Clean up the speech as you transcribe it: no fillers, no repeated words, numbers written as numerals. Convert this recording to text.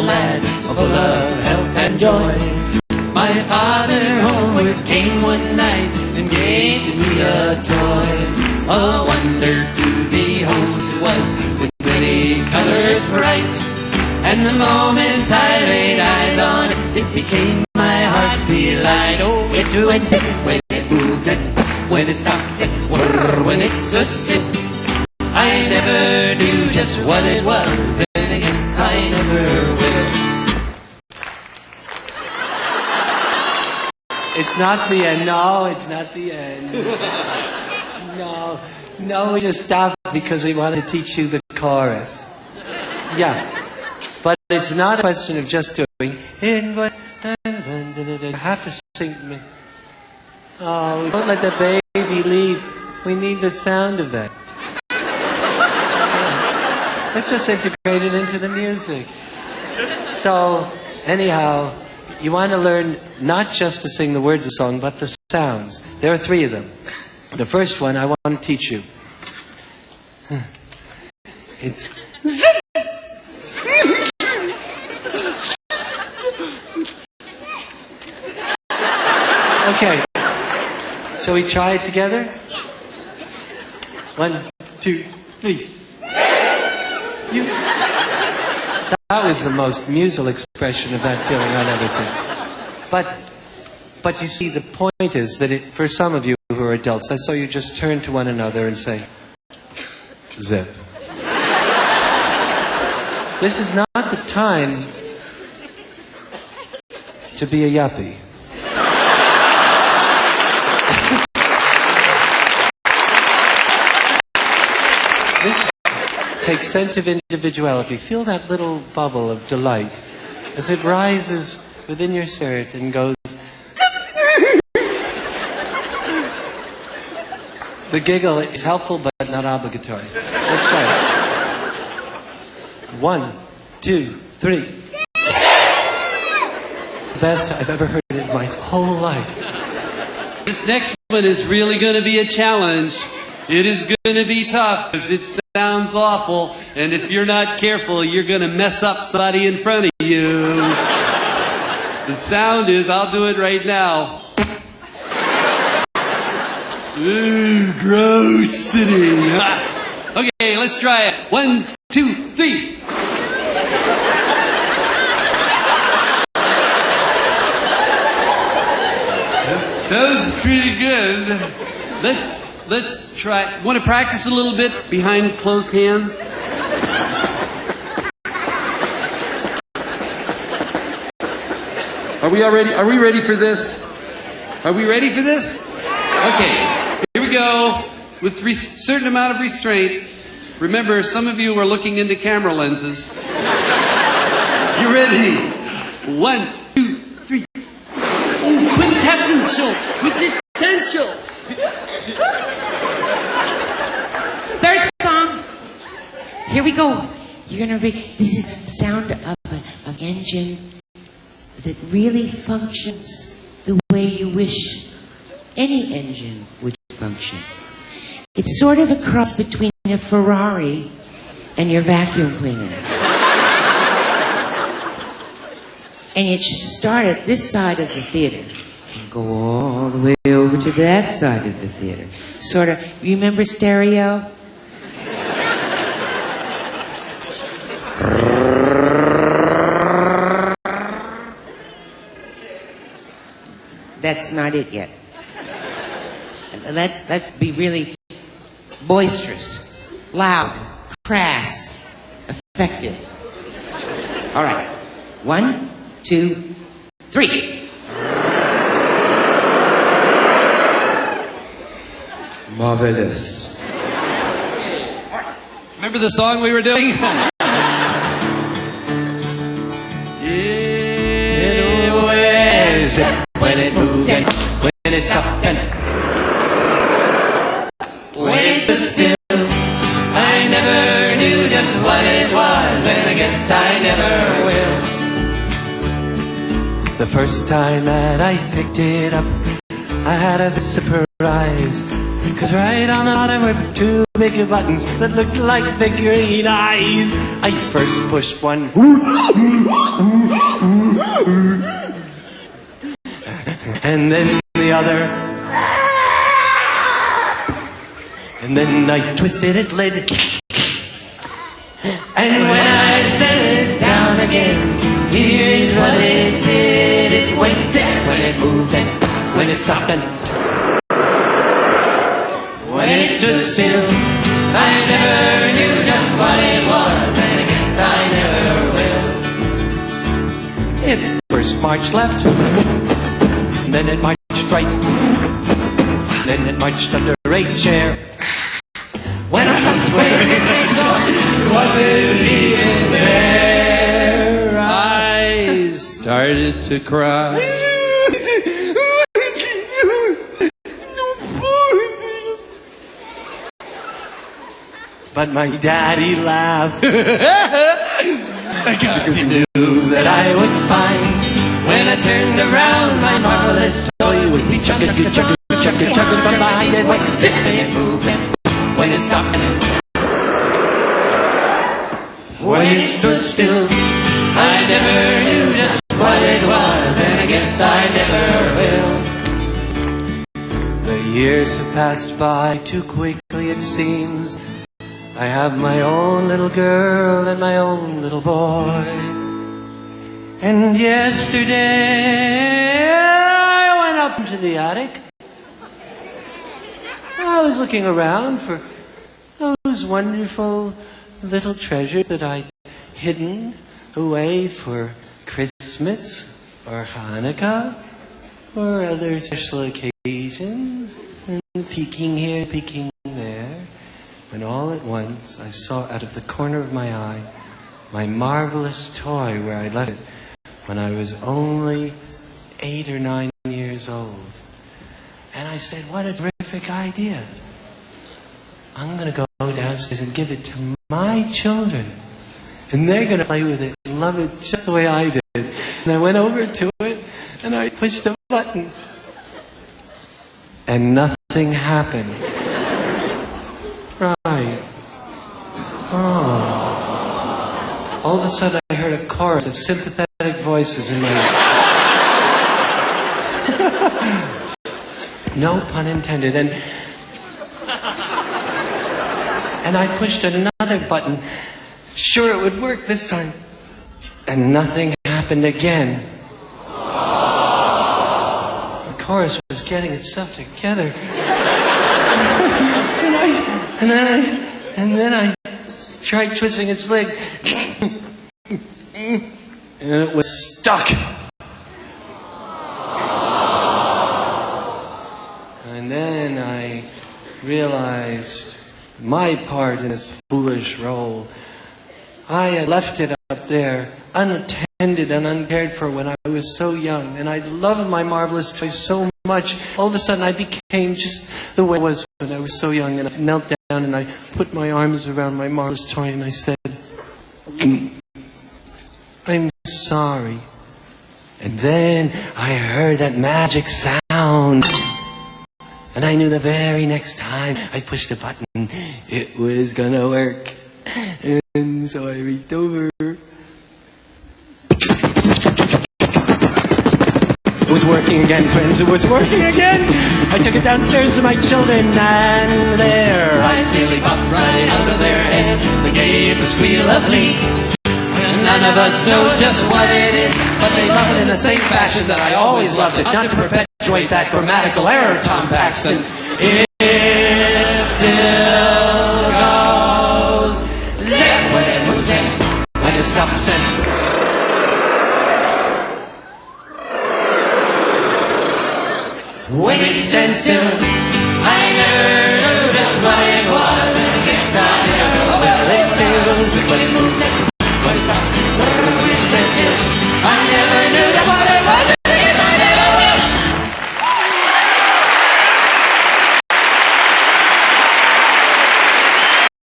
little lad, full of health and joy. My father homeward came one night and gave to me a toy. A wonder to behold it was, with many colors bright. And the moment I laid eyes on it, it became my heart's delight. Oh, it went zip when it moved and when it stopped and whirr when it stood still. I never knew just what it was, and I guess I never will. It's not the end. No, it's not the end. No, we just stopped because we wanted to teach you the chorus. Yeah. But it's not a question of just doing it, but you have to sing. Oh, don't let the baby leave. We need the sound of that. Let's just integrate it into the music. So, anyhow, you want to learn not just to sing the words of the song, but the sounds. There are 3 of them. The first one I want to teach you. It's zip. Okay. Shall we try it together? 1, 2, 3. That was the most musical expression of that feeling I've ever seen. But you see, the point is that for some of you who are adults, I saw you just turn to one another and say, zip. This is not the time to be a yuppie. This takes sensitive individuality. Feel that little bubble of delight as it rises within your spirit and goes. The giggle is helpful but not obligatory. Let's try it. 1, 2, 3. The best I've ever heard in my whole life. This next one is really going to be a challenge. It is going to be tough because it sounds awful, and if you're not careful, you're going to mess up somebody in front of you. The sound is, I'll do it right now. Ooh, gross city. Okay, let's try it. 1, 2, 3. That was pretty good. Let's try. Want to practice a little bit behind closed hands? Are we ready for this? Are we ready for this? Okay. Here we go. With certain amount of restraint. Remember, some of you are looking into camera lenses. You ready? 1, 2, 3. Oh, quintessential. Quintessential. Third song. Here we go. You're gonna read. This is the sound of an engine that really functions the way you wish any engine would function. It's sort of a cross between a Ferrari and your vacuum cleaner. And it should start at this side of the theater and go all the way over to that side of the theater. Sort of, remember stereo? That's not it yet. Let's be really boisterous, loud, crass, effective. All right. 1, 2, 3. Marvelous. Remember the song we were doing? It was when it moved and when it stopped and when it stood still. I never knew just what it was, and I guess I never will. The first time that I picked it up, I had a surprise. eyes. 'Cause right on the bottom were two big buttons that looked like big green eyes. I first pushed one, and then the other, and then I twisted its lid. And when I set it down again, here is what it did. It went zip when it moved and when it stopped and when it stood still. I never knew just what it was, and I guess I never will. It first marched left, and then it marched right, then it marched under a chair. When I looked where it wasn't even there, I started to cry. But my daddy laughed. Because he knew that I would find when I turned around my marvelous toy would be chugging, chugging, chugging, chugging, but behind it went zip and it moved and when it stopped and when it stood still. I never knew just what it was, and I guess I never will. The years have passed by too quickly, it seems. I have my own little girl and my own little boy. And yesterday I went up into the attic. I was looking around for those wonderful little treasures that I'd hidden away for Christmas or Hanukkah or other special occasions, and peeking here, peeking there. When all at once I saw out of the corner of my eye my marvelous toy where I left it when I was only 8 or 9 years old. And I said, what a terrific idea. I'm going to go downstairs and give it to my children. And they're going to play with it and love it just the way I did. And I went over to it and I pushed a button. And nothing happened. Right. Oh. All of a sudden I heard a chorus of sympathetic voices in my ear. No pun intended. And I pushed another button. Sure it would work this time. And nothing happened again. The chorus was getting itself together. And then I tried twisting its leg. And it was stuck. And then I realized my part in this foolish role. I had left it up there, unattended and uncared for when I was so young. And I loved my marvelous toy so much. All of a sudden I became just the way I was when I was so young. And I knelt down and I put my arms around my marvelous toy and I said, I'm sorry. And then I heard that magic sound. And I knew the very next time I pushed a button, it was gonna work. And so I reached over. It was working again, friends. It was working again. I took it downstairs to my children, and their eyes nearly popped right out of their head. They gave a squeal of glee. And none of us know just what it is, but they love it in the same fashion that I always loved it. Not to perpetuate that grammatical error, Tom Paxton. It still goes zip when it moves in, when it stops and when it stands still. I never knew just what it was.